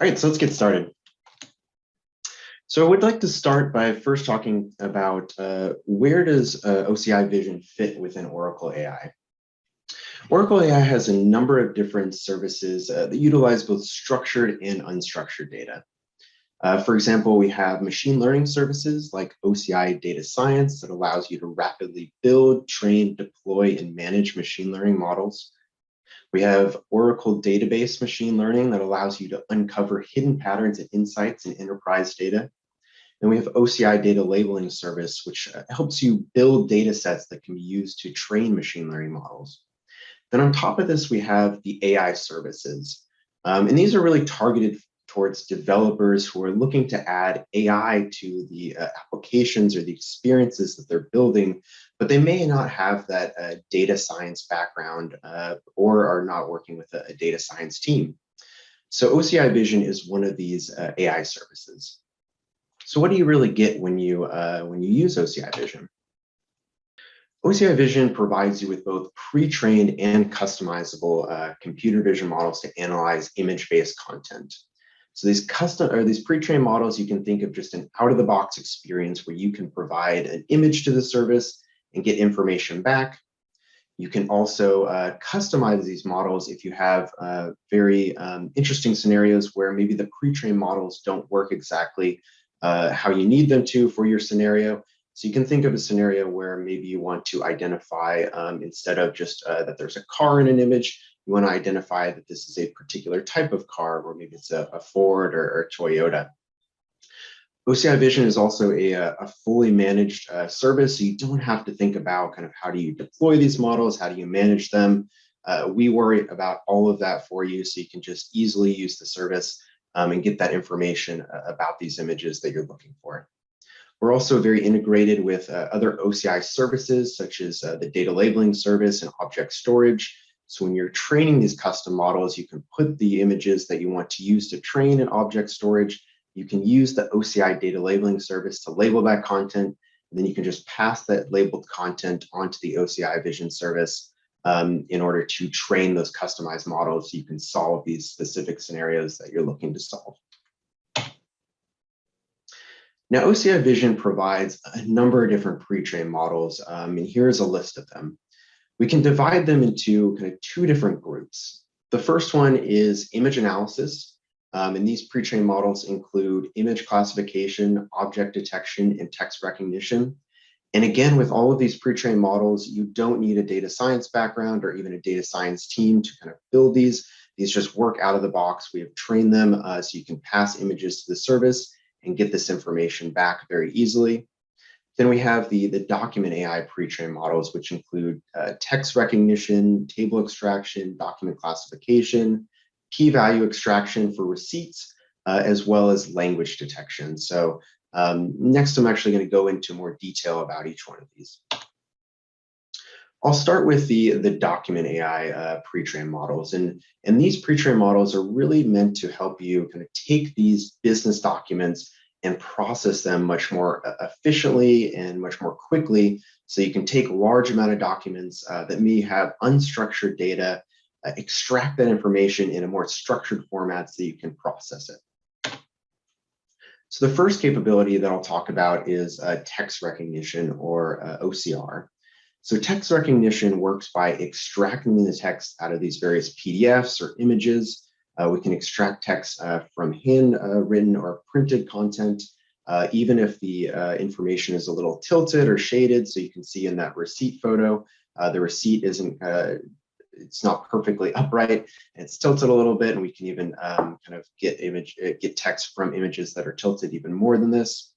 All right, so let's get started. So I would like to start by first talking about where does OCI Vision fit within Oracle AI? Oracle AI has a number of different services that utilize both structured and unstructured data. For example, we have machine learning services like OCI Data Science that allows you to rapidly build, train, deploy, and manage machine learning models. We have Oracle Database Machine Learning that allows you to uncover hidden patterns and insights in enterprise data. And we have OCI Data Labeling Service, which helps you build data sets that can be used to train machine learning models. Then on top of this, we have the AI services. And these are really targeted towards developers who are looking to add AI to the applications or the experiences that they're building, but they may not have that data science background or are not working with a data science team. So OCI Vision is one of these AI services. So what do you really get when you use OCI Vision? OCI Vision provides you with both pre-trained and customizable computer vision models to analyze image-based content. So these pre-trained models, you can think of just an out-of-the-box experience where you can provide an image to the service and get information back. You can also customize these models if you have very interesting scenarios where maybe the pre-trained models don't work exactly how you need them to for your scenario. So you can think of a scenario where maybe you want to identify, instead of just that there's a car in an image, you want to identify that this is a particular type of car, or maybe it's a Ford or Toyota. OCI Vision is also a fully managed service, so you don't have to think about kind of how do you deploy these models, how do you manage them. We worry about all of that for you, so you can just easily use the service and get that information about these images that you're looking for. We're also very integrated with other OCI services, such as the data labeling service and object storage. So when you're training these custom models, you can put the images that you want to use to train in object storage. You can use the OCI data labeling service to label that content, and then you can just pass that labeled content onto the OCI Vision service in order to train those customized models so you can solve these specific scenarios that you're looking to solve. Now, OCI Vision provides a number of different pre-trained models, and here's a list of them. We can divide them into kind of two different groups. The first one is image analysis, and these pre-trained models include image classification, object detection, and text recognition. And again, with all of these pre-trained models, you don't need a data science background or even a data science team to kind of build these. These just work out of the box. We have trained them so you can pass images to the service and get this information back very easily. Then we have the document AI pre-trained models, which include text recognition, table extraction, document classification, key value extraction for receipts, as well as language detection. So next, I'm actually going to go into more detail about each one of these. I'll start with the document AI pre-trained models. And these pre-trained models are really meant to help you kind of take these business documents and process them much more efficiently and much more quickly. So you can take a large amount of documents that may have unstructured data, extract that information in a more structured format so you can process it. So the first capability that I'll talk about is text recognition, or OCR. So text recognition works by extracting the text out of these various PDFs or images. We can extract text from handwritten or printed content, even if the information is a little tilted or shaded. So you can see in that receipt photo, the receipt isn't, it's not perfectly upright, and it's tilted a little bit, and we can even kind of get text from images that are tilted even more than this.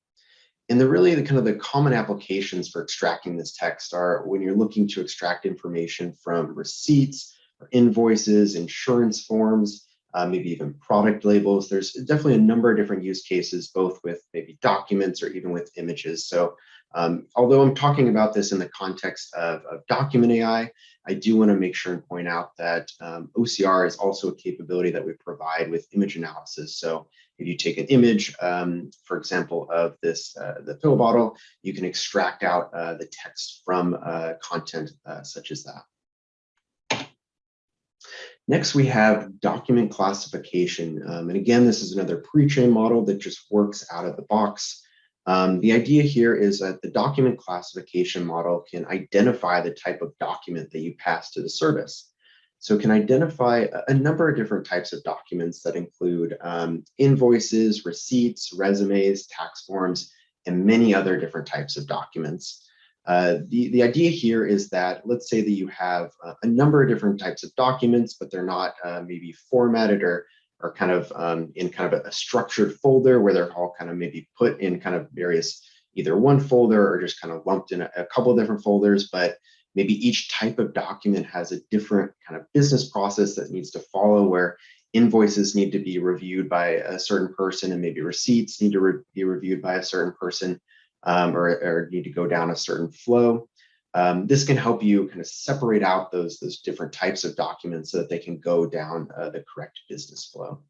And the common applications for extracting this text are when you're looking to extract information from receipts or invoices, insurance forms, maybe even product labels. There's definitely a number of different use cases, both with maybe documents or even with images. So although I'm talking about this in the context of document AI, I do want to make sure and point out that OCR is also a capability that we provide with image analysis. So if you take an image, for example, of the pill bottle, you can extract out the text from content such as that. Next, we have document classification. And again, this is another pre-trained model that just works out of the box. The idea here is that the document classification model can identify the type of document that you pass to the service. So it can identify a number of different types of documents that include invoices, receipts, resumes, tax forms, and many other different types of documents. The idea here is that, let's say that you have a number of different types of documents, but they're not maybe formatted or kind of in kind of a structured folder where they're all kind of maybe put in kind of various, either one folder or just kind of lumped in a couple of different folders, but maybe each type of document has a different kind of business process that needs to follow, where invoices need to be reviewed by a certain person and maybe receipts need to be reviewed by a certain person. Or need to go down a certain flow. This can help you kind of separate out those different types of documents so that they can go down the correct business flow.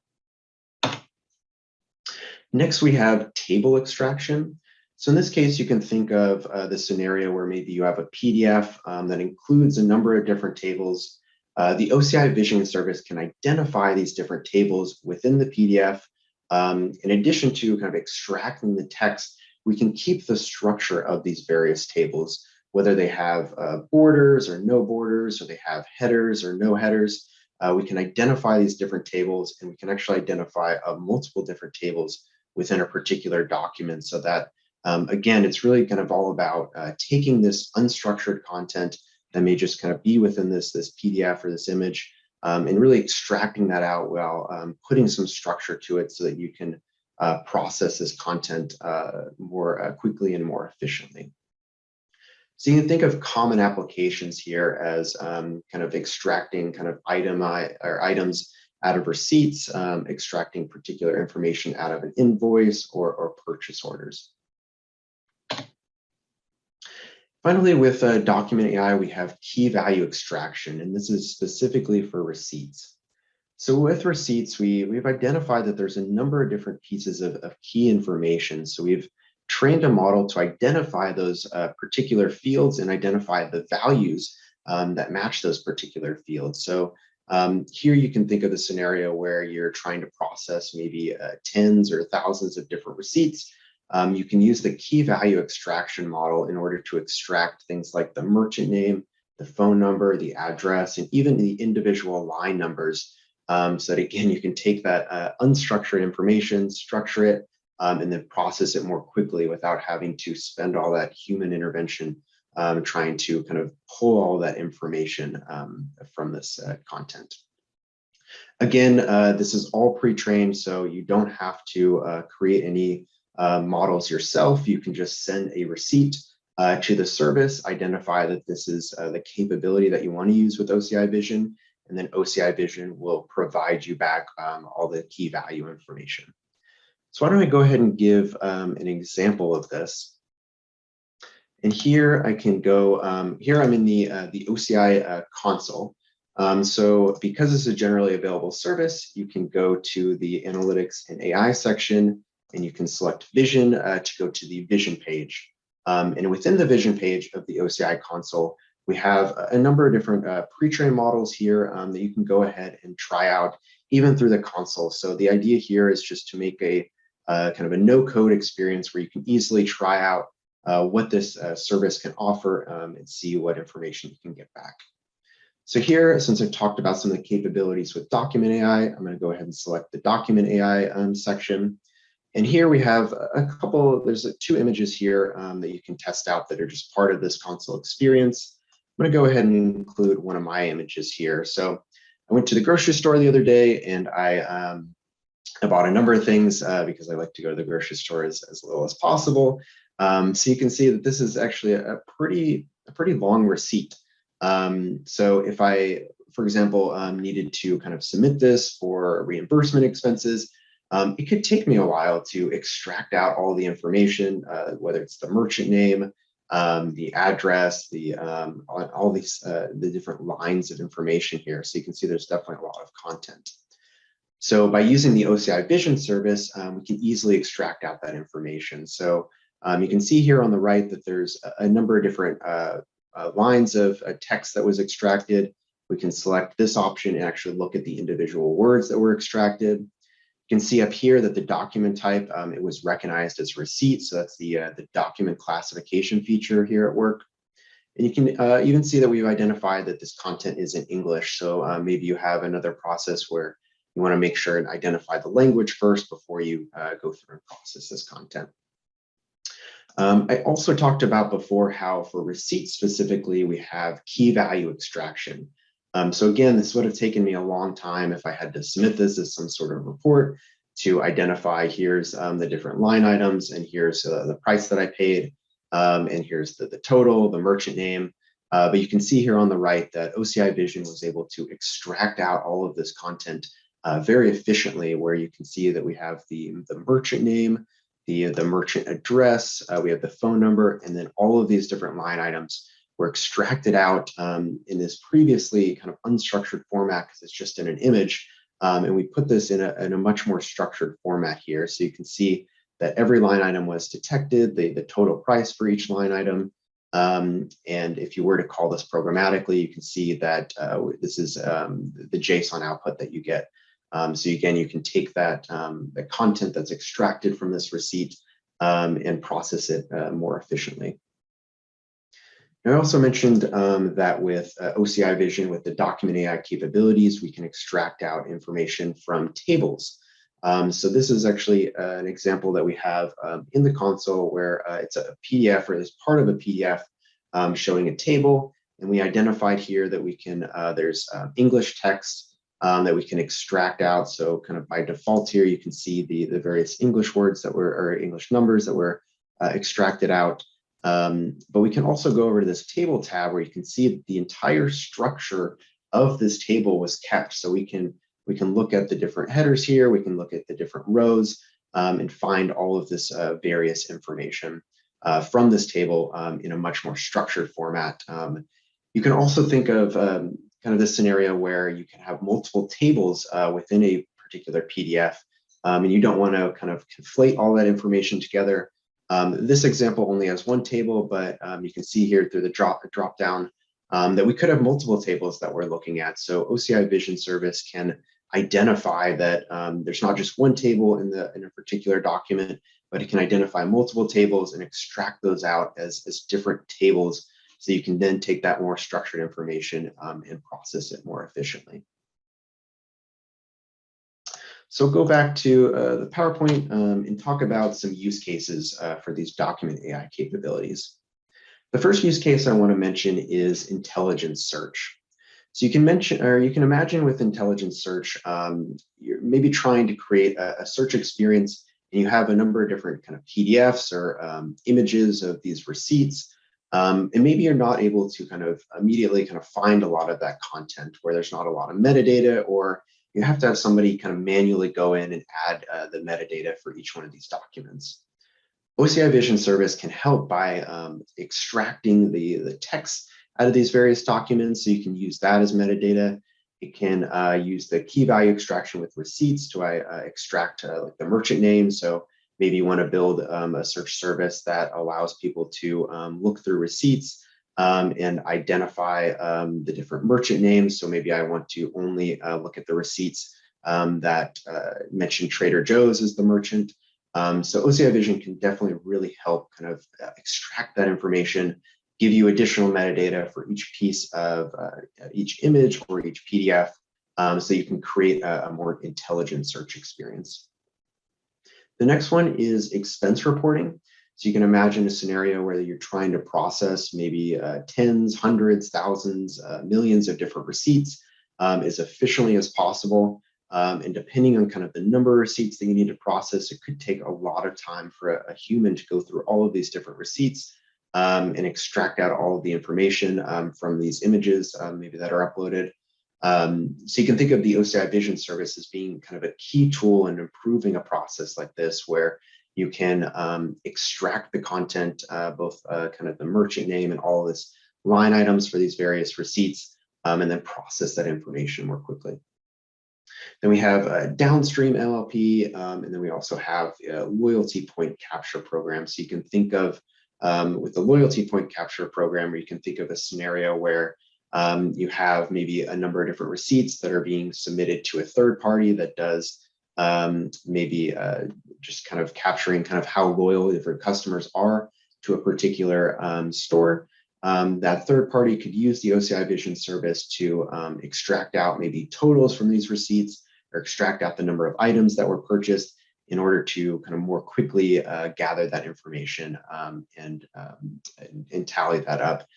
Next, we have table extraction. So in this case, you can think of the scenario where maybe you have a PDF that includes a number of different tables. The OCI Vision service can identify these different tables within the PDF. In addition to kind of extracting the text, we can keep the structure of these various tables, whether they have borders or no borders, or they have headers or no headers. We can identify these different tables, and we can actually identify multiple different tables within a particular document, so that, again, it's really kind of all about taking this unstructured content that may just kind of be within this PDF or this image, and really extracting that out while putting some structure to it so that you can process this content more quickly and more efficiently. So you can think of common applications here as kind of extracting kind of items out of receipts, extracting particular information out of an invoice or purchase orders. Finally, with Document AI, we have key value extraction, and this is specifically for receipts. So with receipts, we've identified that there's a number of different pieces of key information. So we've trained a model to identify those particular fields and identify the values that match those particular fields. So here you can think of the scenario where you're trying to process maybe tens or thousands of different receipts. You can use the key value extraction model in order to extract things like the merchant name, the phone number, the address, and even the individual line numbers. So that, again, you can take that unstructured information, structure it, and then process it more quickly without having to spend all that human intervention trying to kind of pull all that information from this content. Again, this is all pre-trained, so you don't have to create any models yourself. You can just send a receipt to the service, identify that this is the capability that you want to use with OCI Vision, and then OCI Vision will provide you back all the key value information. So why don't I go ahead and give an example of this. And here I can go, here I'm in the OCI console. So because it's a generally available service, you can go to the Analytics and AI section, and you can select Vision to go to the Vision page. And within the Vision page of the OCI console, we have a number of different pre-trained models here that you can go ahead and try out even through the console. So the idea here is just to make a kind of a no-code experience where you can easily try out what this service can offer and see what information you can get back. So here, since I've talked about some of the capabilities with Document AI, I'm going to go ahead and select the Document AI section. And here we have a couple, there's two images here that you can test out that are just part of this console experience. I'm going to go ahead and include one of my images here. So I went to the grocery store the other day, and I bought a number of things because I like to go to the grocery store as little as possible. So you can see that this is actually a pretty long receipt. So if I, for example, needed to kind of submit this for reimbursement expenses, it could take me a while to extract out all the information, whether it's the merchant name, the address, all these the different lines of information here. So you can see there's definitely a lot of content. So by using the OCI Vision service, we can easily extract out that information. So you can see here on the right that there's a number of different lines of text that was extracted. we can select this option and actually look at the individual words that were extracted. You can see up here that the document type, it was recognized as receipt. So that's the document classification feature here at work. And you can even see that we've identified that this content is in English. So maybe you have another process where you want to make sure and identify the language first before you go through and process this content. I also talked about before how for receipts specifically, we have key value extraction. So again, this would have taken me a long time if I had to submit this as some sort of report to identify here's the different line items, and here's the price that I paid, and here's the total, the merchant name. But you can see here on the right that OCI Vision was able to extract out all of this content very efficiently, where you can see that we have the merchant name, the merchant address, we have the phone number, and then all of these different line items were extracted out in this previously kind of unstructured format because it's just in an image. And we put this in a much more structured format here. So you can see that every line item was detected, the total price for each line item. And if you were to call this programmatically, you can see that this is the JSON output that you get. So again, you can take that the content that's extracted from this receipt and process it more efficiently. I also mentioned that with OCI Vision, with the document AI capabilities, we can extract out information from tables. So this is actually an example that we have in the console where it's a PDF, or it's part of a PDF showing a table. And we identified here that we can, there's English text that we can extract out. So kind of by default here, you can see the various English words that were, or English numbers that were extracted out. But we can also go over to this table tab where you can see the entire structure of this table was kept. So we can look at the different headers here, we can look at the different rows and find all of this various information from this table in a much more structured format. You can also think of kind of this scenario where you can have multiple tables within a particular PDF, and you don't want to kind of conflate all that information together. This example only has one table, but you can see here through the drop down that we could have multiple tables that we're looking at. So OCI Vision service can identify that there's not just one table in a particular document, but it can identify multiple tables and extract those out as different tables. So you can then take that more structured information and process it more efficiently. So go back to the PowerPoint and talk about some use cases for these document AI capabilities. The first use case I want to mention is intelligence search. So you can mention, or you can imagine with intelligence search, you're maybe trying to create a search experience, and you have a number of different kind of PDFs or images of these receipts. And maybe you're not able to kind of immediately kind of find a lot of that content where there's not a lot of metadata, or you have to have somebody kind of manually go in and add the metadata for each one of these documents. OCI Vision service can help by extracting the text out of these various documents, so you can use that as metadata. It can use the key value extraction with receipts to extract like the merchant name. So maybe you want to build a search service that allows people to look through receipts and identify the different merchant names. So maybe I want to only look at the receipts that mention Trader Joe's as the merchant. So OCI Vision can definitely really help kind of extract that information, give you additional metadata for each piece of each image or each PDF, so you can create a more intelligent search experience. The next one is expense reporting. So you can imagine a scenario where you're trying to process maybe tens, hundreds, thousands, millions of different receipts as efficiently as possible. And depending on kind of the number of receipts that you need to process, it could take a lot of time for a human to go through all of these different receipts and extract out all of the information from these images maybe that are uploaded. So you can think of the OCI Vision service as being kind of a key tool in improving a process like this, where you can extract the content, both kind of the merchant name and all of this line items for these various receipts, and then process that information more quickly. Then we have a downstream NLP, and then we also have a loyalty point capture program. So you can think of with the loyalty point capture program, where you can think of a scenario where You have maybe a number of different receipts that are being submitted to a third party that does maybe just kind of capturing kind of how loyal different customers are to a particular store. That third party could use the OCI Vision service to extract out maybe totals from these receipts or extract out the number of items that were purchased in order to kind of more quickly gather that information and tally that up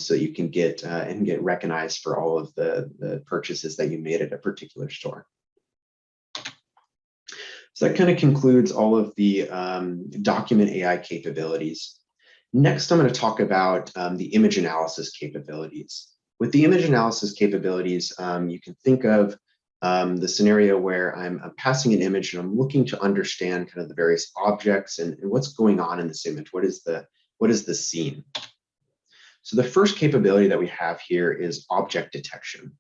so you can get and get recognized for all of the purchases that you made at a particular store. So that kind of concludes all of the document AI capabilities. Next, I'm going to talk about the image analysis capabilities. With the image analysis capabilities, you can think of the scenario where I'm passing an image and I'm looking to understand kind of the various objects and what's going on in this image. What is the scene? So the first capability that we have here is object detection.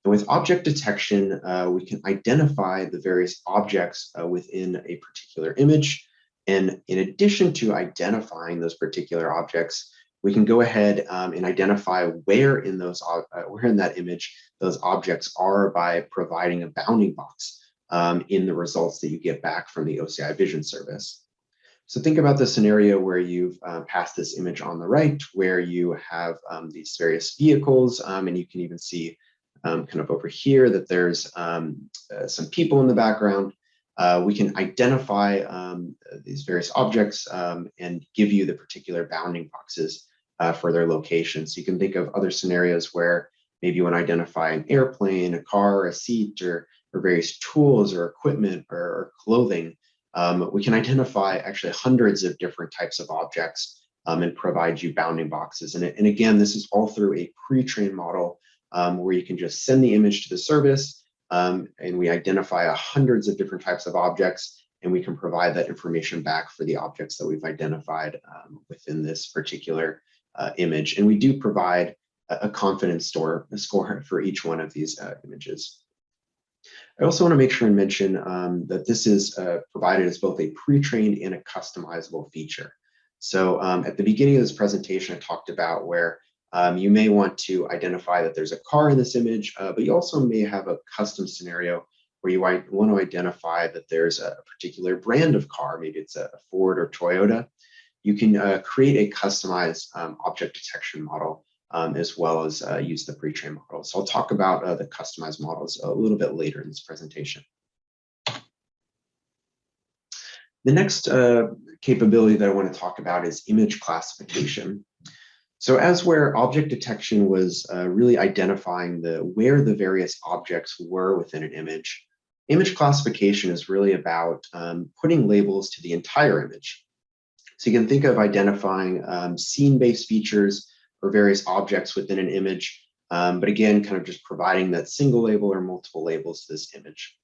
And with object detection, we can identify the various objects within a particular image. And in addition to identifying those particular objects, we can go ahead and identify where in that image those objects are by providing a bounding box in the results that you get back from the OCI Vision service. So think about the scenario where you've passed this image on the right, where you have these various vehicles, and you can even see kind of over here that there's some people in the background. We can identify these various objects and give you the particular bounding boxes for their location. So you can think of other scenarios where maybe you want to identify an airplane, a car, a seat, or various tools or equipment or clothing. We can identify actually hundreds of different types of objects and provide you bounding boxes. And again, this is all through a pre-trained model where you can just send the image to the service and we identify hundreds of different types of objects, and we can provide that information back for the objects that we've identified within this particular image. And we do provide a confidence score for each one of these images. I also want to make sure and mention that this is provided as both a pre-trained and a customizable feature. So at the beginning of this presentation, I talked about where you may want to identify that there's a car in this image, but you also may have a custom scenario where you might want to identify that there's a particular brand of car, maybe it's a Ford or Toyota. You can create a customized object detection model as well as use the pre-trained model. So I'll talk about the customized models a little bit later in this presentation. The next capability that I want to talk about is image classification. So as where object detection was really identifying where the various objects were within an image, image classification is really about putting labels to the entire image. So you can think of identifying scene-based features or various objects within an image, but again, kind of just providing that single label or multiple labels to this image.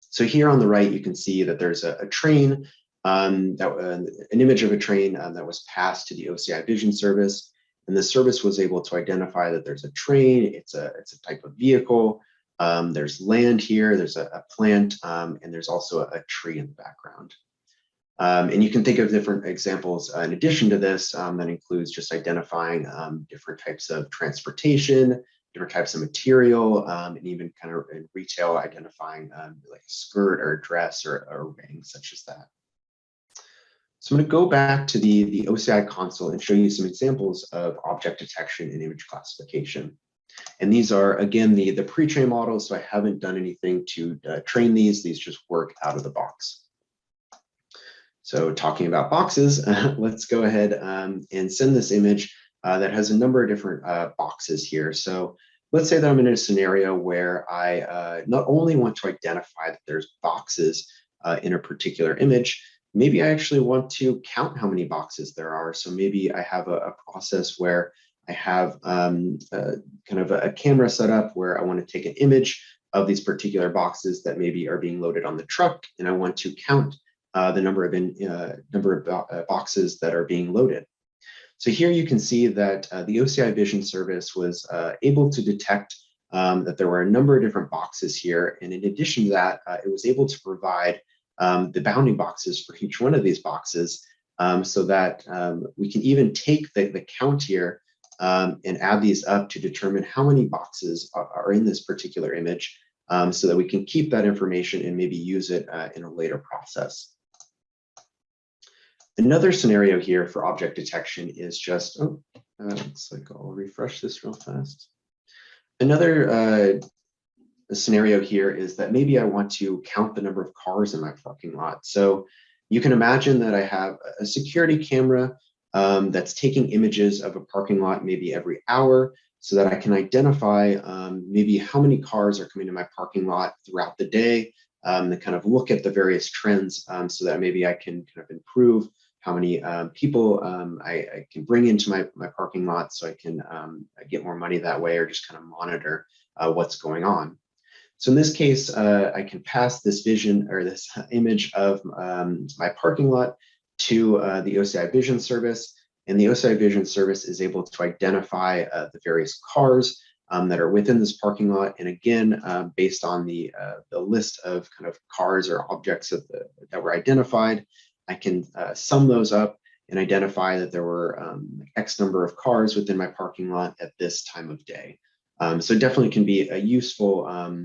So here on the right, you can see that there's a train, an image of a train that was passed to the OCI Vision service. And the service was able to identify that there's a train, it's a type of vehicle, there's land here, there's a plant, and there's also a tree in the background. And you can think of different examples in addition to this that includes just identifying different types of transportation, different types of material, and even kind of in retail identifying like a skirt or a dress or a ring such as that. So I'm going to go back to the OCI console and show you some examples of object detection and image classification. And these are, again, the pre-trained models, so I haven't done anything to train these. These just work out of the box. So talking about boxes, let's go ahead and send this image that has a number of different boxes here. So let's say that I'm in a scenario where I not only want to identify that there's boxes in a particular image, maybe I actually want to count how many boxes there are. So maybe I have a process where I have kind of a camera set up where I want to take an image of these particular boxes that maybe are being loaded on the truck, and I want to count the number of boxes that are being loaded. So here you can see that the OCI Vision service was able to detect that there were a number of different boxes here. And in addition to that, it was able to provide the bounding boxes for each one of these boxes so that we can even take the count here and add these up to determine how many boxes are in this particular image, so that we can keep that information and maybe use it in a later process. Another scenario here for object detection is just, looks like I'll refresh this real fast. Another scenario here is that maybe I want to count the number of cars in my parking lot. So you can imagine that I have a security camera that's taking images of a parking lot maybe every hour, so that I can identify maybe how many cars are coming to my parking lot throughout the day, and kind of look at the various trends, so that maybe I can kind of improve how many people I can bring into my parking lot, so I can get more money that way, or just kind of monitor what's going on. So in this case, I can pass this vision or this image of my parking lot to the OCI Vision service, and the OCI Vision service is able to identify the various cars that are within this parking lot. And again, based on the list of kind of cars or objects that were identified, I can sum those up and identify that there were X number of cars within my parking lot at this time of day. So it definitely can be a useful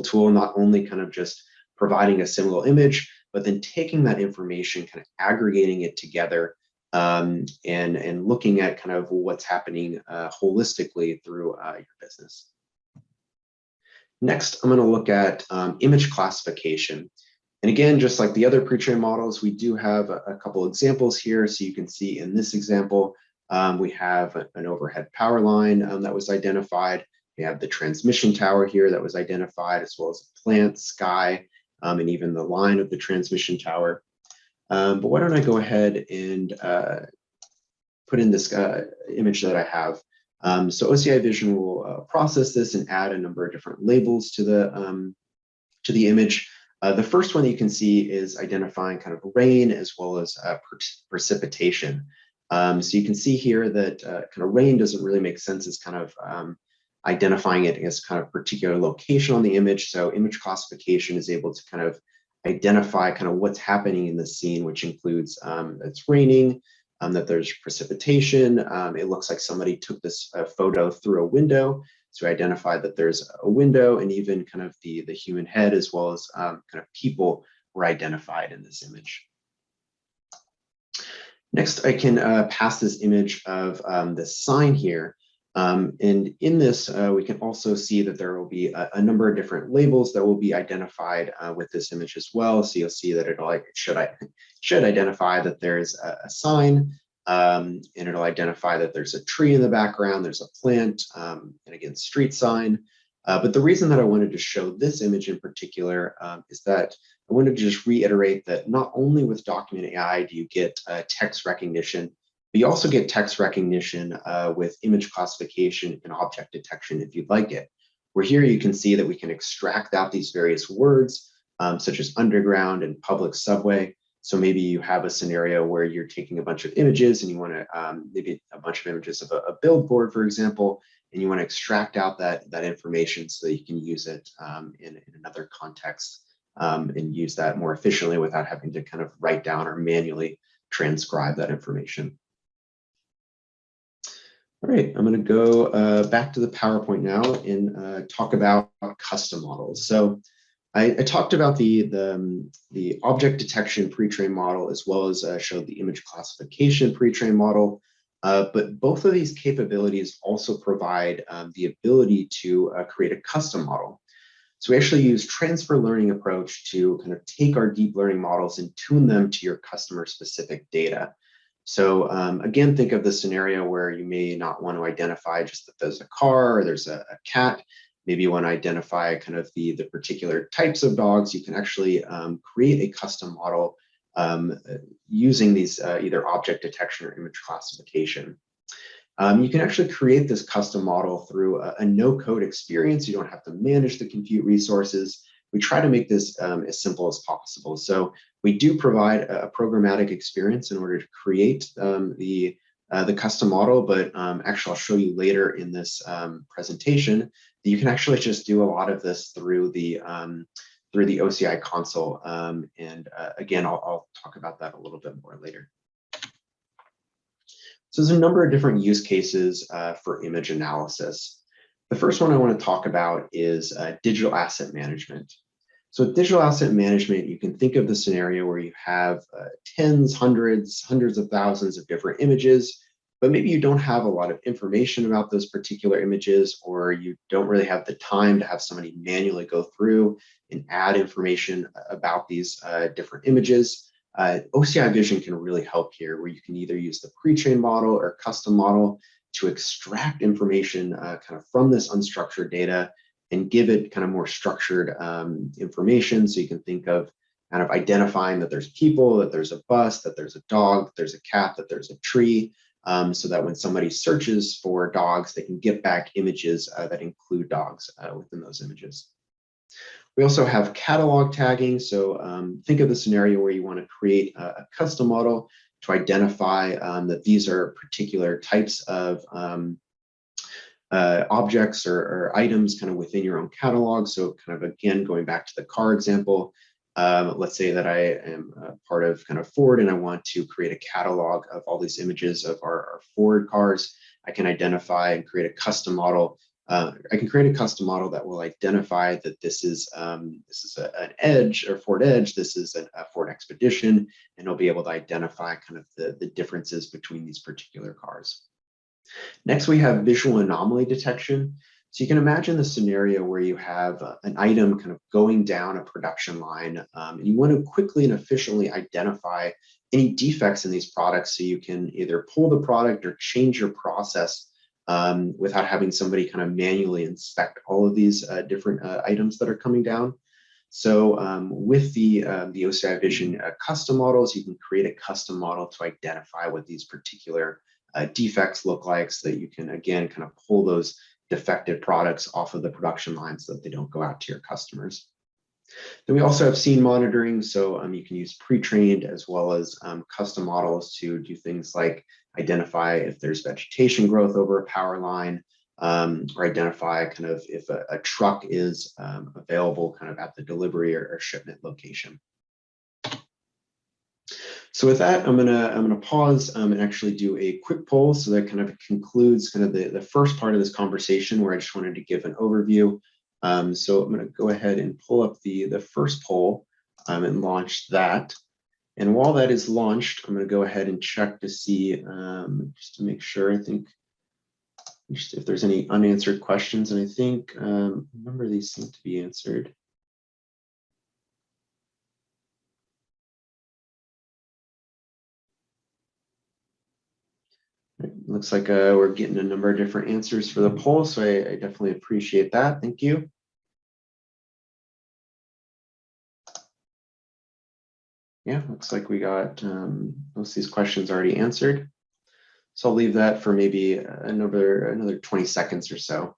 tool, not only kind of just providing a single image, but then taking that information, kind of aggregating it together, and looking at kind of what's happening holistically through your business. Next, I'm going to look at image classification. And again, just like the other pre-trained models, we do have a couple examples here. So you can see in this example, we have an overhead power line that was identified. We have the transmission tower here that was identified, as well as a plant, sky, and even the line of the transmission tower. But why don't I go ahead and put in this image that I have. So OCI Vision will process this and add a number of different labels to the image. The first one you can see is identifying kind of rain as well as precipitation. So you can see here that kind of rain doesn't really make sense as kind of identifying it as kind of particular location on the image. So image classification is able to kind of identify kind of what's happening in the scene, which includes it's raining, that there's precipitation. It looks like somebody took this photo through a window. So identify that there's a window, and even kind of the human head, as well as kind of people were identified in this image. Next, I can pass this image of this sign here. And in this, we can also see that there will be a number of different labels that will be identified with this image as well. So you'll see that it should identify that there's a sign, and it'll identify that there's a tree in the background, there's a plant, and again, street sign. But the reason that I wanted to show this image in particular is that I wanted to just reiterate that not only with Document AI do you get text recognition, but you also get text recognition with image classification and object detection if you'd like it. Where here you can see that we can extract out these various words, such as underground and public subway. So maybe you have a scenario where you're taking a bunch of images and you want to, maybe a bunch of images of a billboard, for example, and you want to extract out that information so that you can use it in another context, and use that more efficiently without having to kind of write down or manually transcribe that information. All right, I'm going to go back to the PowerPoint now and talk about custom models. So I talked about the object detection pre-trained model, as well as showed the image classification pre-trained model. But both of these capabilities also provide the ability to create a custom model. So we actually use transfer learning approach to kind of take our deep learning models and tune them to your customer specific data. So again, think of the scenario where you may not want to identify just that there's a car or there's a cat. Maybe you want to identify kind of the particular types of dogs. You can actually create a custom model using these either object detection or image classification. You can actually create this custom model through a no-code experience. You don't have to manage the compute resources. We try to make this as simple as possible. So we do provide a programmatic experience in order to create the custom model, but actually I'll show you later in this presentation that you can actually just do a lot of this through the OCI console. And again, I'll talk about that a little bit more later. So there's a number of different use cases for image analysis. The first one I want to talk about is digital asset management. So with digital asset management, you can think of the scenario where you have tens, hundreds of thousands of different images, but maybe you don't have a lot of information about those particular images, or you don't really have the time to have somebody manually go through and add information about these different images. OCI Vision can really help here, where you can either use the pre-trained model or custom model to extract information kind of from this unstructured data and give it kind of more structured information. So you can think of kind of identifying that there's people, that there's a bus, that there's a dog, that there's a cat, that there's a tree, so that when somebody searches for dogs, they can get back images that include dogs within those images. We also have catalog tagging. So think of the scenario where you want to create a custom model to identify that these are particular types of objects or items kind of within your own catalog. So kind of, again, going back to the car example, let's say that I am part of kind of Ford and I want to create a catalog of all these images of our Ford cars. I can identify and create a custom model. I can create a custom model that will identify that this is an Edge or Ford Edge, this is a Ford Expedition, and it'll be able to identify kind of the differences between these particular cars. Next, we have visual anomaly detection. So you can imagine the scenario where you have an item kind of going down a production line, and you want to quickly and efficiently identify any defects in these products so you can either pull the product or change your process without having somebody kind of manually inspect all of these different items that are coming down. So with the OCI Vision custom models, you can create a custom model to identify what these particular defects look like, so that you can, again, kind of pull those defective products off of the production line so that they don't go out to your customers. Then we also have scene monitoring. So you can use pre-trained as well as custom models to do things like identify if there's vegetation growth over a power line, or identify kind of if a truck is available kind of at the delivery or shipment location. So with that, I'm gonna pause and actually do a quick poll, so that kind of concludes kind of the first part of this conversation, where I just wanted to give an overview. So I'm gonna go ahead and pull up the first poll and launch that. And while that is launched, I'm gonna go ahead and check to see, just to make sure, I think, just if there's any unanswered questions. And I think, remember, these seem to be answered. Looks like we're getting a number of different answers for the poll, so I definitely appreciate that. Thank you. Yeah, looks like we got most of these questions already answered. So I'll leave that for maybe another 20 seconds or so.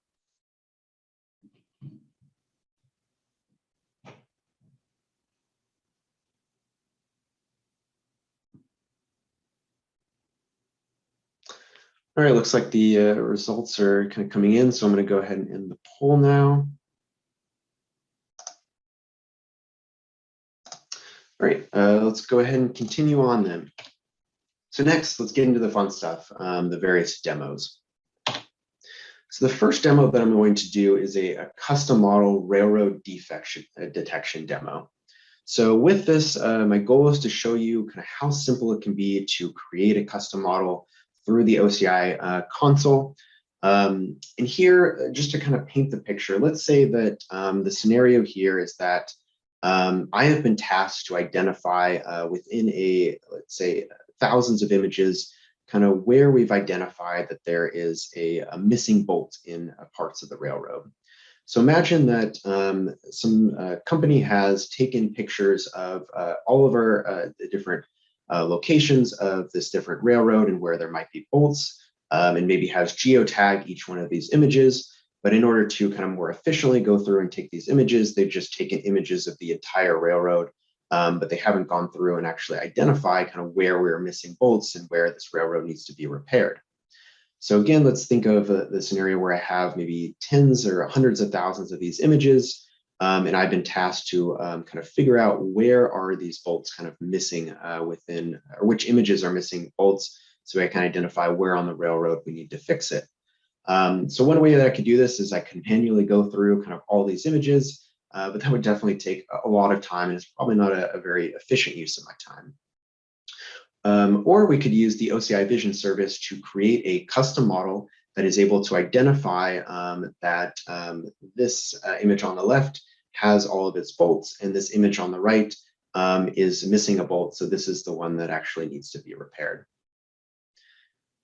All right, looks like the results are kind of coming in, so I'm going to go ahead and end the poll now. All right, let's go ahead and continue on then. So next, let's get into the fun stuff, the various demos. So the first demo that I'm going to do is a custom model railroad defect detection demo. So with this, my goal is to show you kind of how simple it can be to create a custom model through the OCI console. And here, just to kind of paint the picture, let's say that the scenario here is that I have been tasked to identify within let's say, thousands of images, kind of where we've identified that there is a missing bolt in parts of the railroad. So imagine that some company has taken pictures of all of our the different locations of this different railroad and where there might be bolts, and maybe has geotagged each one of these images. But in order to kind of more efficiently go through and take these images, they've just taken images of the entire railroad, but they haven't gone through and actually identify kind of where we're missing bolts and where this railroad needs to be repaired. So again, let's think of the scenario where I have maybe tens or hundreds of thousands of these images, and I've been tasked to kind of figure out where are these bolts kind of missing within, or which images are missing bolts, so I can identify where on the railroad we need to fix it. So one way that I could do this is I can manually go through kind of all these images, but that would definitely take a lot of time, and it's probably not a very efficient use of my time. Or we could use the OCI Vision service to create a custom model that is able to identify that this image on the left has all of its bolts, and this image on the right is missing a bolt. So this is the one that actually needs to be repaired.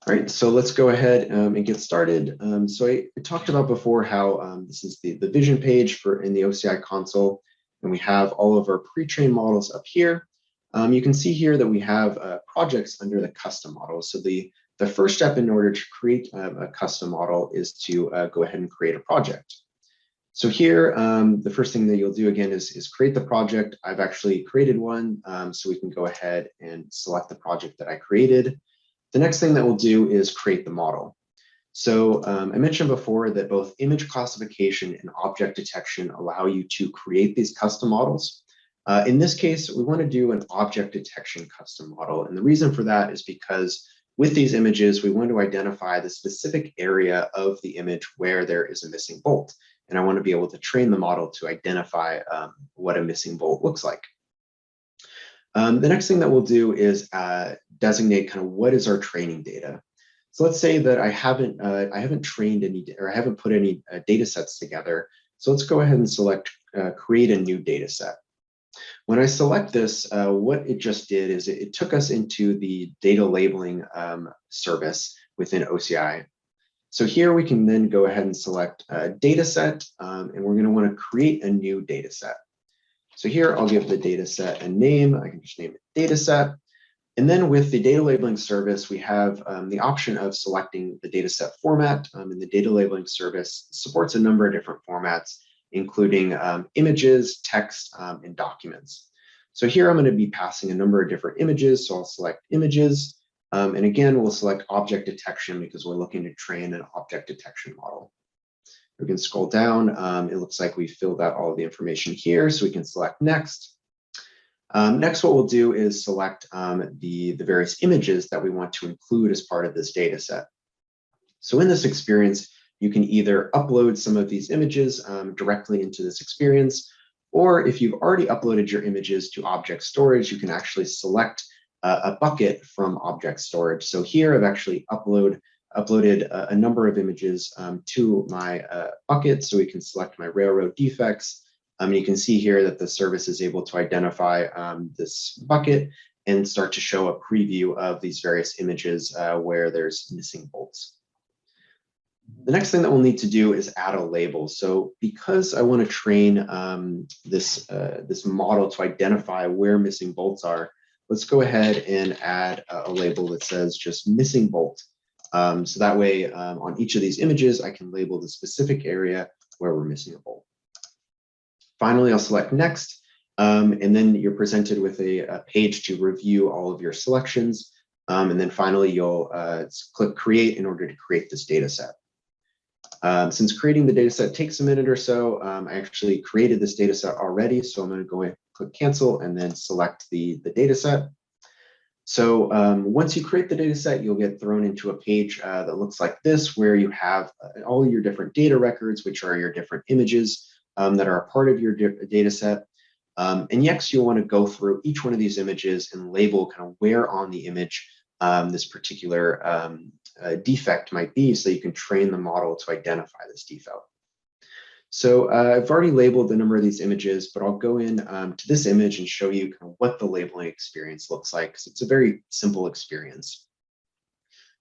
All right, so let's go ahead and get started. So I talked about before how this is the Vision page in the OCI console, and we have all of our pre-trained models up here. You can see here that we have projects under the custom model. So the first step in order to create a custom model is to go ahead and create a project. So here, the first thing that you'll do again is create the project. I've actually created one, so we can go ahead and select the project that I created. The next thing that we'll do is create the model. So I mentioned before that both image classification and object detection allow you to create these custom models. In this case, we want to do an object detection custom model. And the reason for that is because with these images, we want to identify the specific area of the image where there is a missing bolt. And I want to be able to train the model to identify what a missing bolt looks like. The next thing that we'll do is designate kind of what is our training data. So let's say that I haven't trained any, or I haven't put any data sets together. So let's go ahead and select create a new data set. When I select this, what it just did is it took us into the data labeling service within OCI. So here we can then go ahead and select a data set, and we're going to want to create a new data set. So here I'll give the data set a name. I can just name it data set. And then with the data labeling service, we have the option of selecting the data set format. And the data labeling service supports a number of different formats, including images, text, and documents. So here I'm going to be passing a number of different images. So I'll select images. And again, we'll select object detection because we're looking to train an object detection model. We can scroll down. It looks like we filled out all of the information here, so we can select next. Next, what we'll do is select the various images that we want to include as part of this data set. So in this experience, you can either upload some of these images directly into this experience, or if you've already uploaded your images to object storage, you can actually select a bucket from object storage. So here I've actually uploaded a number of images to my bucket, so we can select my railroad defects. You can see here that the service is able to identify this bucket and start to show a preview of these various images where there's missing bolts. The next thing that we'll need to do is add a label. So because I want to train this model to identify where missing bolts are, let's go ahead and add a label that says just missing bolt. So that way on each of these images, I can label the specific area where we're missing a bolt. Finally, I'll select next, and then you're presented with a page to review all of your selections. And then finally, you'll click create in order to create this data set. Since creating the data set takes a minute or so, I actually created this data set already. So I'm going to go and click cancel and then select the data set. So once you create the data set, you'll get thrown into a page that looks like this, where you have all your different data records, which are your different images that are a part of your data set. And next, you'll want to go through each one of these images and label kind of where on the image this particular defect might be, so you can train the model to identify this defect. So I've already labeled a number of these images, but I'll go in to this image and show you kind of what the labeling experience looks like, because it's a very simple experience.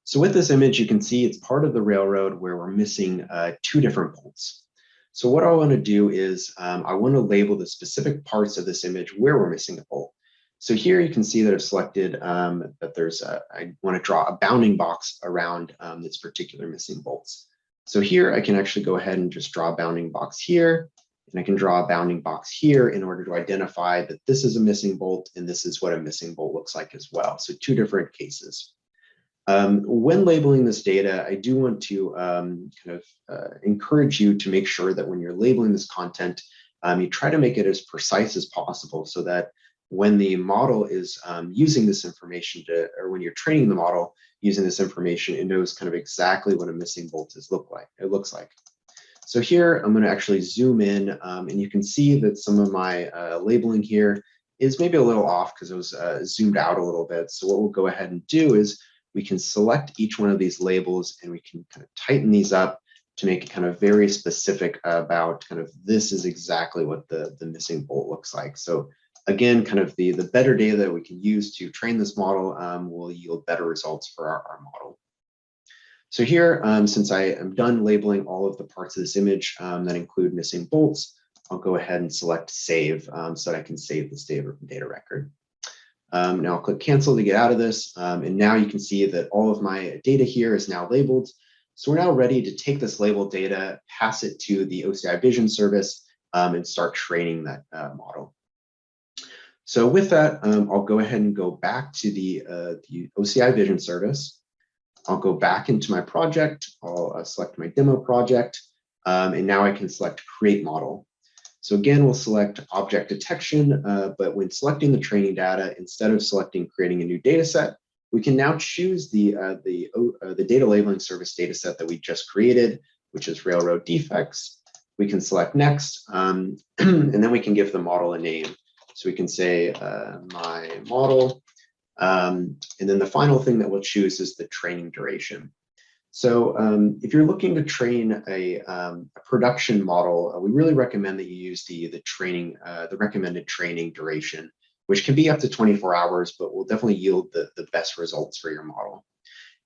So with this image, you can see it's part of the railroad where we're missing 2 different bolts. So what I want to do is I want to label the specific parts of this image where we're missing a bolt. So here you can see that I've selected that there's I want to draw a bounding box around this particular missing bolts. So here I can actually go ahead and just draw a bounding box here, and I can draw a bounding box here in order to identify that this is a missing bolt and this is what a missing bolt looks like as well. So 2 different cases. When labeling this data, I do want to encourage you to make sure that when you're labeling this content, you try to make it as precise as possible, so that when the model is using this information or when you're training the model, using this information, it knows kind of exactly what a missing bolt looks like. So here I'm going to actually zoom in, and you can see that some of my labeling here is maybe a little off because it was zoomed out a little bit. So what we'll go ahead and do is we can select each one of these labels and we can kind of tighten these up to make it kind of very specific about kind of this is exactly what the missing bolt looks like. So again, kind of the better data that we can use to train this model will yield better results for our model. So here, since I am done labeling all of the parts of this image that include missing bolts, I'll go ahead and select save so that I can save this data record. Now I'll click cancel to get out of this. And now you can see that all of my data here is now labeled. So we're now ready to take this labeled data, pass it to the OCI Vision service and start training that model. So with that, I'll go ahead and go back to the OCI Vision service. I'll go back into my project. I'll select my demo project. And now I can select create model. So again, we'll select object detection, but when selecting the training data, instead of selecting creating a new data set, we can now choose the data labeling service data set that we just created, which is railroad defects. We can select next, and then we can give the model a name. So we can say my model, and then the final thing that we'll choose is the training duration. So if you're looking to train a production model, we really recommend that you use the recommended training duration, which can be up to 24 hours, but will definitely yield the best results for your model.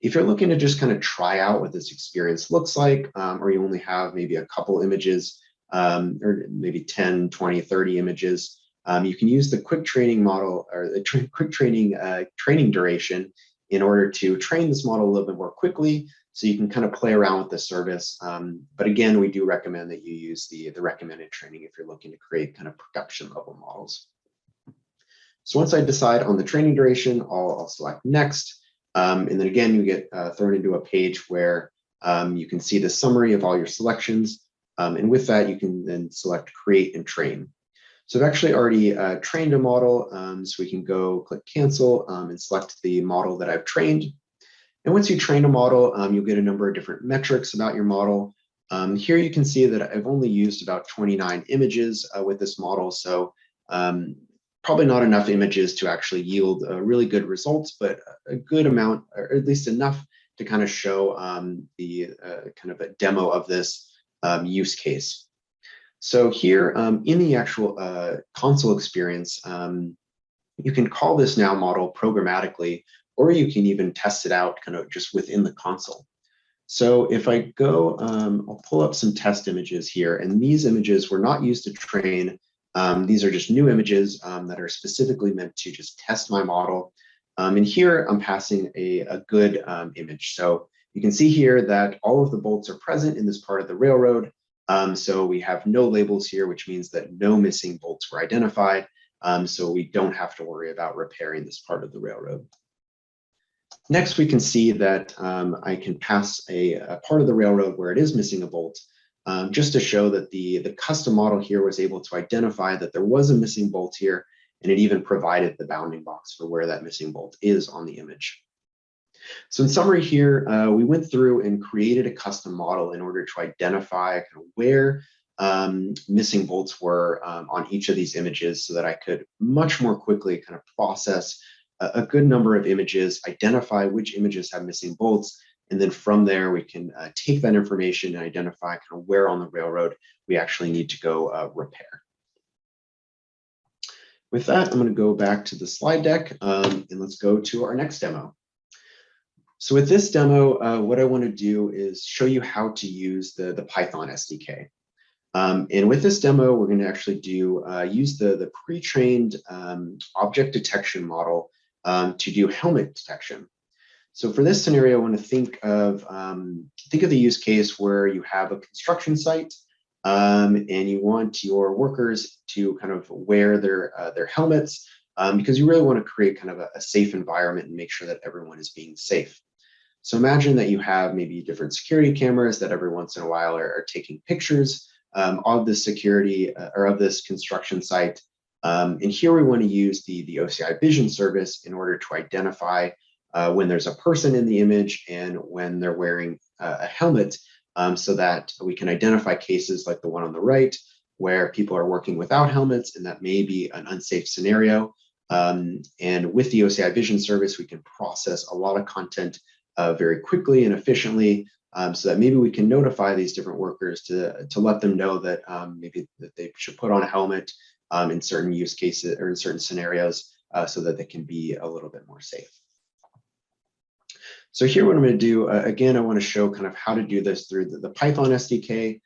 If you're looking to just kind of try out what this experience looks like, or you only have maybe a couple images, or maybe 10, 20, 30 images, you can use the quick training model or the quick training duration in order to train this model a little bit more quickly. So you can kind of play around with the service. But again, we do recommend that you use the recommended training if you're looking to create kind of production level models. So once I decide on the training duration, I'll select next. And then again, you get thrown into a page where you can see the summary of all your selections. And with that, you can then select create and train. So I've actually already trained a model, so we can go click cancel and select the model that I've trained. And once you train a model, you'll get a number of different metrics about your model. Here you can see that I've only used about 29 images with this model, so probably not enough images to actually yield really good results, but a good amount, or at least enough to kind of show the kind of a demo of this use case. So here in the actual console experience, you can call this now model programmatically, or you can even test it out kind of just within the console. So if I go, I'll pull up some test images here, and these images were not used to train. These are just new images that are specifically meant to just test my model. And here I'm passing a good image. So you can see here that all of the bolts are present in this part of the railroad. So we have no labels here, which means that no missing bolts were identified. So we don't have to worry about repairing this part of the railroad. Next, we can see that I can pass a part of the railroad where it is missing a bolt, just to show that the custom model here was able to identify that there was a missing bolt here, and it even provided the bounding box for where that missing bolt is on the image. So in summary here, we went through and created a custom model in order to identify kind of where missing bolts were on each of these images so that I could much more quickly kind of process a good number of images, identify which images have missing bolts, and then from there we can take that information and identify kind of where on the railroad we actually need to go repair. With that, I'm going to go back to the slide deck and let's go to our next demo. So with this demo, what I want to do is show you how to use the Python SDK. And with this demo, we're going to actually use the pre-trained object detection model to do helmet detection. So for this scenario, I want to think of the use case where you have a construction site and you want your workers to kind of wear their helmets because you really want to create kind of a safe environment and make sure that everyone is being safe. So imagine that you have maybe different security cameras that every once in a while are taking pictures of this security or of this construction site. And here we want to use the OCI Vision service in order to identify when there's a person in the image and when they're wearing a helmet, so that we can identify cases like the one on the right, where people are working without helmets, and that may be an unsafe scenario. And with the OCI Vision service, we can process a lot of content very quickly and efficiently, so that maybe we can notify these different workers to let them know that maybe that they should put on a helmet in certain use cases or in certain scenarios, so that they can be a little bit more safe. So here what I'm going to do, again, I want to show kind of how to do this through the Python SDK.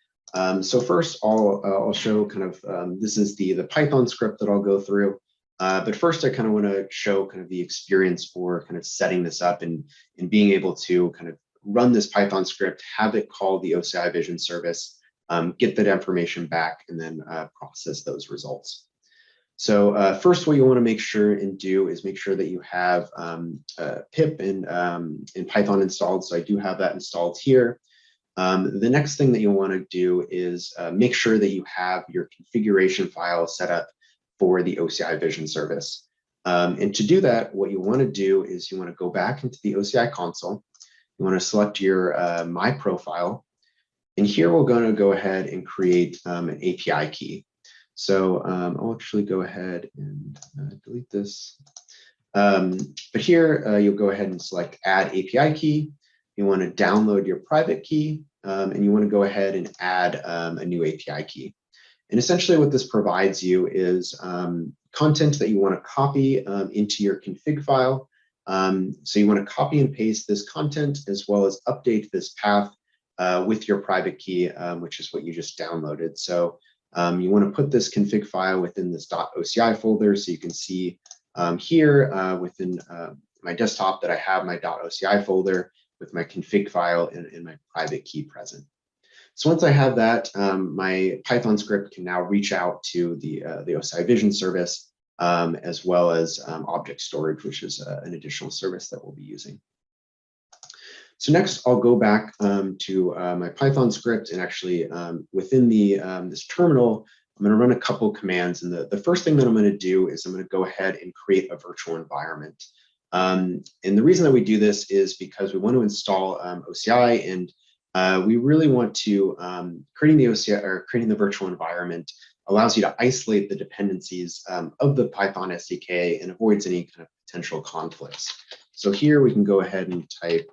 So first I'll show kind of, this is the Python script that I'll go through. But first I kind of want to show kind of the experience for kind of setting this up and being able to kind of run this Python script, have it call the OCI Vision service, get that information back, and then process those results. So first, what you want to make sure and do is make sure that you have pip and Python installed. So I do have that installed here. The next thing that you'll want to do is make sure that you have your configuration file set up for the OCI Vision service. And to do that, what you want to do is you want to go back into the OCI console. You want to select your My Profile. And here we're going to go ahead and create an API key. So I'll actually go ahead and delete this. But here you'll go ahead and select Add API Key. You want to download your private key, and you want to go ahead and add a new API key. And essentially what this provides you is content that you want to copy into your config file. So you want to copy and paste this content as well as update this path with your private key, which is what you just downloaded. So you want to put this config file within this .oci folder, so you can see here within my desktop that I have my .oci folder with my config file and my private key present. So once I have that, my Python script can now reach out to the OCI Vision service, as well as object storage, which is an additional service that we'll be using. So next, I'll go back to my Python script, and actually within this terminal, I'm going to run a couple commands. And the first thing that I'm going to do is I'm going to go ahead and create a virtual environment. And the reason that we do this is because we want to install OCI, and we really want to creating the OCI or creating the virtual environment allows you to isolate the dependencies of the Python SDK and avoids any kind of potential conflicts. So here we can go ahead and type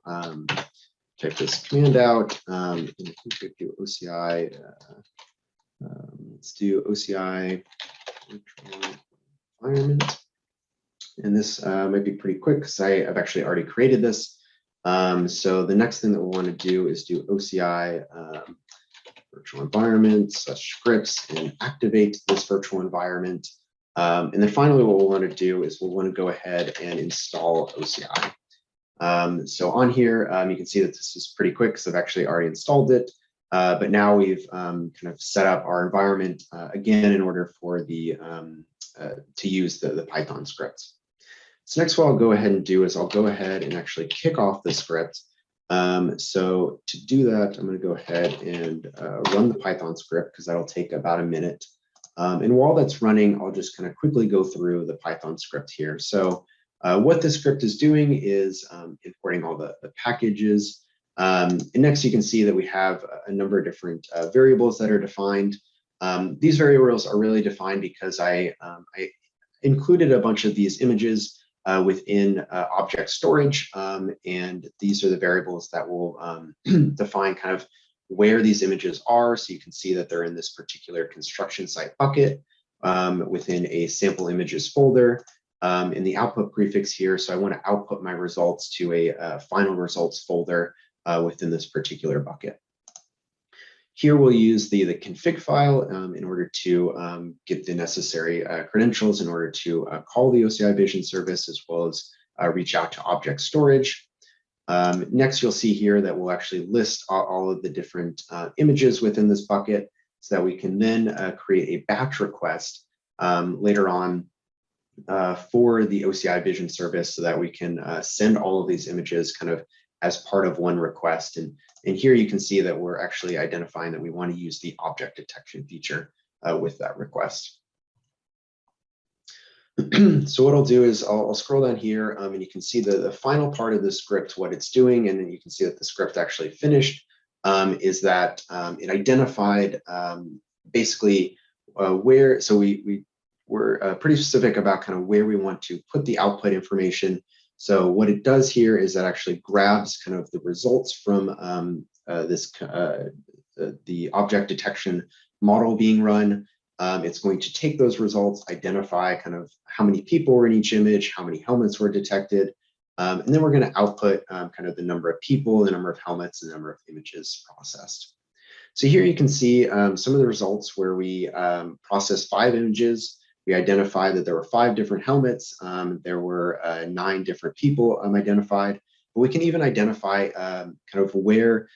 this command out. And I think we do OCI. Let's do OCI virtual environment. And this might be pretty quick because I've actually already created this. So the next thing that we want to do is do OCI virtual environment / scripts and activate this virtual environment. And then finally, what we'll want to do is we'll want to go ahead and install OCI. So on here, you can see that this is pretty quick because I've actually already installed it. But now we've kind of set up our environment again in order for the to use the Python scripts. So next, what I'll go ahead and do is I'll go ahead and actually kick off the script. So to do that, I'm going to go ahead and run the Python script because that'll take about a minute. And while that's running, I'll just kind of quickly go through the Python script here. So what this script is doing is importing all the packages. And next, you can see that we have a number of different variables that are defined. These variables are really defined because I included a bunch of these images within object storage. And these are the variables that will define kind of where these images are. So you can see that they're in this particular construction site bucket within a sample images folder in the output prefix here. So I want to output my results to a final results folder within this particular bucket. Here we'll use the config file in order to get the necessary credentials in order to call the OCI Vision service, as well as reach out to object storage. Next, you'll see here that we'll actually list all of the different images within this bucket so that we can then create a batch request later on for the OCI Vision service so that we can send all of these images kind of as part of one request. And here you can see that we're actually identifying that we want to use the object detection feature with that request. So what I'll do is I'll scroll down here, and you can see the final part of the script, what it's doing, and then you can see that the script actually finished, is that it identified basically where, so we were pretty specific about kind of where we want to put the output information. So what it does here is that actually grabs kind of the results from the object detection model being run. It's going to take those results, identify kind of how many people were in each image, how many helmets were detected, and then we're going to output kind of the number of people, the number of helmets, and the number of images processed. So here you can see some of the results where we processed 5 images. We identified that there were 5 different helmets. There were 9 different people identified. But we can even identify kind of where,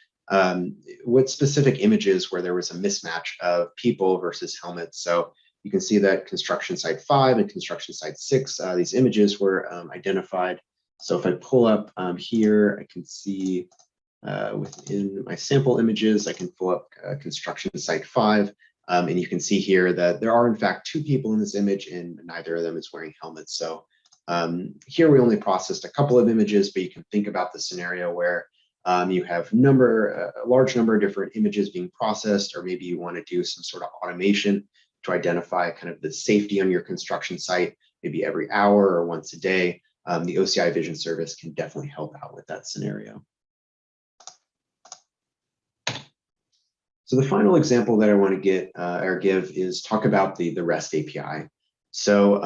what specific images where there was a mismatch of people versus helmets. So you can see that construction site 5 and construction site 6, these images were identified. So if I pull up here, I can see within my sample images, I can pull up construction site 5, and you can see here that there are in fact 2 people in this image and neither of them is wearing helmets. So here we only processed a couple of images, but you can think about the scenario where you have a large number of different images being processed, or maybe you want to do some sort of automation to identify kind of the safety on your construction site, maybe every hour or once a day. The OCI Vision service can definitely help out with that scenario. So the final example that I want to give is talk about the REST API. So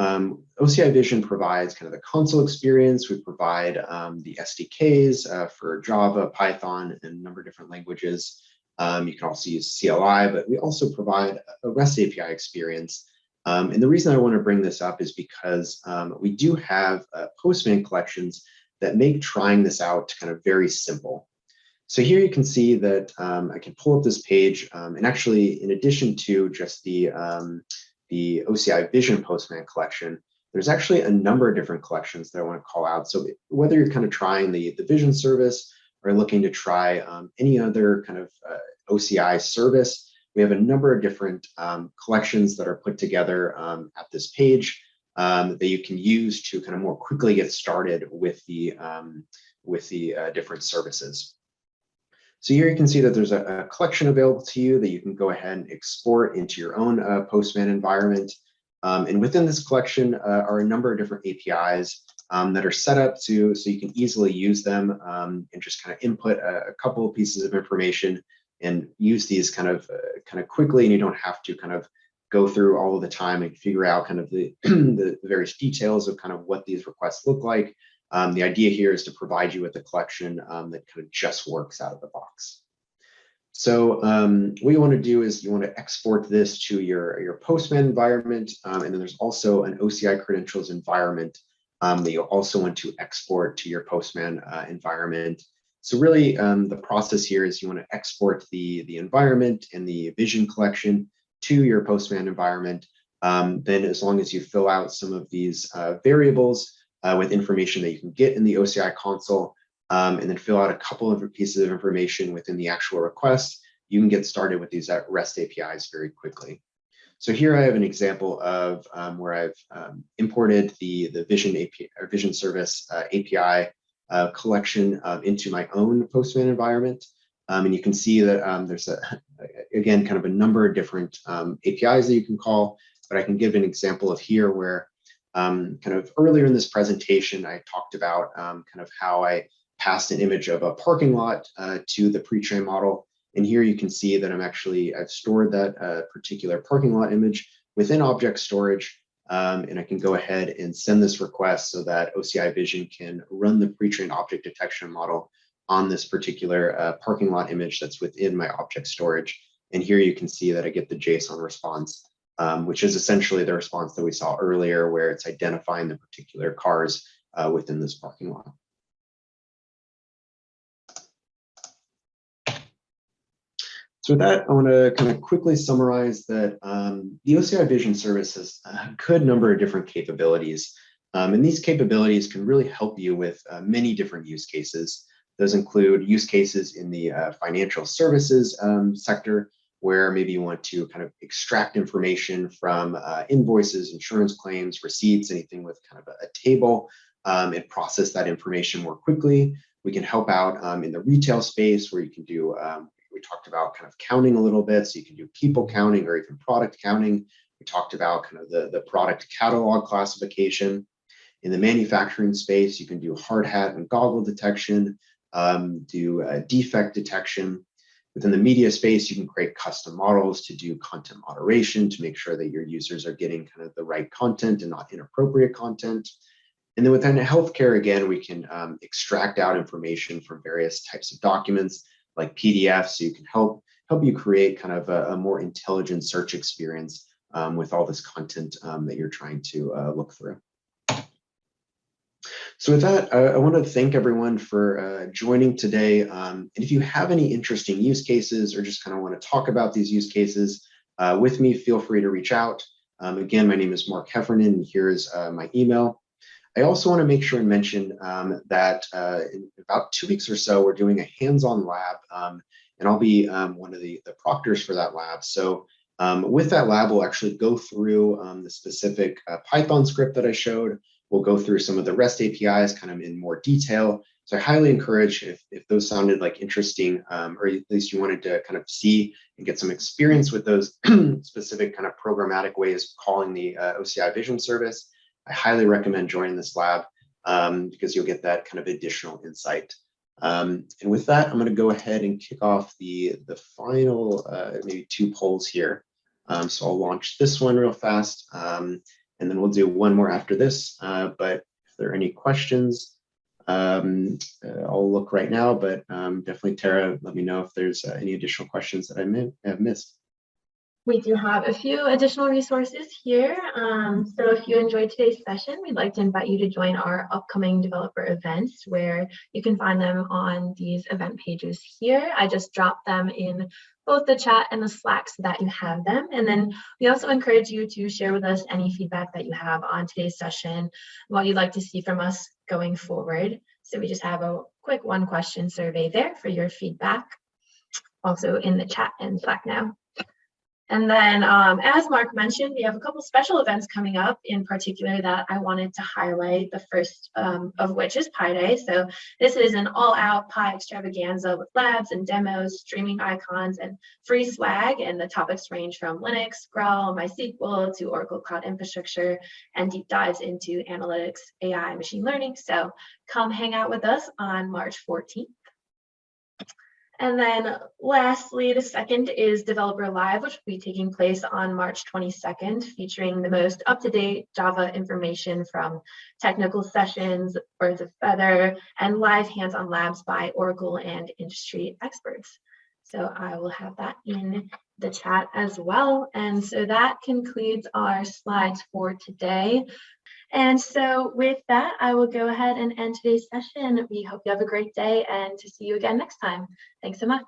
OCI Vision provides kind of the console experience. We provide the SDKs for Java, Python, and a number of different languages. You can also use CLI, but we also provide a REST API experience. And the reason I want to bring this up is because we do have Postman collections that make trying this out kind of very simple. So here you can see that I can pull up this page, and actually, in addition to just the OCI Vision Postman collection, there's actually a number of different collections that I want to call out. So whether you're kind of trying the Vision service or looking to try any other kind of OCI service, we have a number of different collections that are put together at this page that you can use to kind of more quickly get started with the different services. So here you can see that there's a collection available to you that you can go ahead and export into your own Postman environment. And within this collection are a number of different APIs that are set up so you can easily use them and just kind of input a couple of pieces of information and use these kind of quickly, and you don't have to kind of go through all of the time and figure out kind of the various details of kind of what these requests look like. The idea here is to provide you with a collection that kind of just works out of the box. So what you want to do is you want to export this to your Postman environment, and then there's also an OCI credentials environment that you'll also want to export to your Postman environment. So really, the process here is you want to export the environment and the Vision collection to your Postman environment. Then as long as you fill out some of these variables with information that you can get in the OCI console, and then fill out a couple of pieces of information within the actual request, you can get started with these REST APIs very quickly. So here I have an example of where I've imported the Vision API or Vision Service API collection into my own Postman environment. And you can see that there's again, kind of a number of different APIs that you can call, but I can give an example of here where kind of earlier in this presentation, I talked about kind of how I passed an image of a parking lot to the pre-trained model. And here you can see that I've stored that particular parking lot image within object storage. And I can go ahead and send this request so that OCI Vision can run the pre-trained object detection model on this particular parking lot image that's within my object storage. And here you can see that I get the JSON response, which is essentially the response that we saw earlier, where it's identifying the particular cars within this parking lot. So with that, I want to kind of quickly summarize that the OCI Vision service has a good number of different capabilities. And these capabilities can really help you with many different use cases. Those include use cases in the financial services sector, where maybe you want to kind of extract information from invoices, insurance claims, receipts, anything with kind of a table, and process that information more quickly. We can help out in the retail space where you can do, we talked about kind of counting a little bit, so you can do people counting or even product counting. We talked about kind of the product catalog classification. In the manufacturing space, you can do hard hat and goggle detection, do defect detection. Within the media space, you can create custom models to do content moderation to make sure that your users are getting kind of the right content and not inappropriate content. And then within healthcare, again, we can extract out information from various types of documents like PDFs, so you can help you create kind of a more intelligent search experience with all this content that you're trying to look through. So with that, I want to thank everyone for joining today. And if you have any interesting use cases or just kind of want to talk about these use cases with me, feel free to reach out. Again, my name is Mark Heffernan, and here's my email. I also want to make sure and mention that in about 2 weeks or so, we're doing a hands-on lab, and I'll be one of the proctors for that lab. So with that lab, we'll actually go through the specific Python script that I showed. We'll go through some of the REST APIs kind of in more detail. So I highly encourage, if those sounded like interesting, or at least you wanted to kind of see and get some experience with those specific kind of programmatic ways of calling the OCI Vision service, I highly recommend joining this lab because you'll get that kind of additional insight. And with that, I'm going to go ahead and kick off the final maybe 2 polls here. So I'll launch this one real fast, and then we'll do one more after this. But if there are any questions, I'll look right now, but definitely, Tara, let me know if there's any additional questions that I may have missed. We do have a few additional resources here. So if you enjoyed today's session, we'd like to invite you to join our upcoming developer events, where you can find them on these event pages here. I just dropped them in both the chat and the Slack so that you have them. And then we also encourage you to share with us any feedback that you have on today's session, what you'd like to see from us going forward. So we just have a quick 1-question survey there for your feedback, also in the chat and Slack now. And then, as Mark mentioned, we have a couple special events coming up in particular that I wanted to highlight, the first of which is Pi Day. So this is an all-out Pi extravaganza with labs and demos, streaming icons, and free swag. And the topics range from Linux, Graal, MySQL, to Oracle Cloud Infrastructure, and deep dives into analytics, AI, machine learning. So come hang out with us on March 14th. And then lastly, the second is Developer Live, which will be taking place on March 22nd, featuring the most up-to-date Java information from technical sessions, birds of feather, and live hands-on labs by Oracle and industry experts. So I will have that in the chat as well. And so that concludes our slides for today. And so with that, I will go ahead and end today's session. We hope you have a great day and to see you again next time. Thanks so much.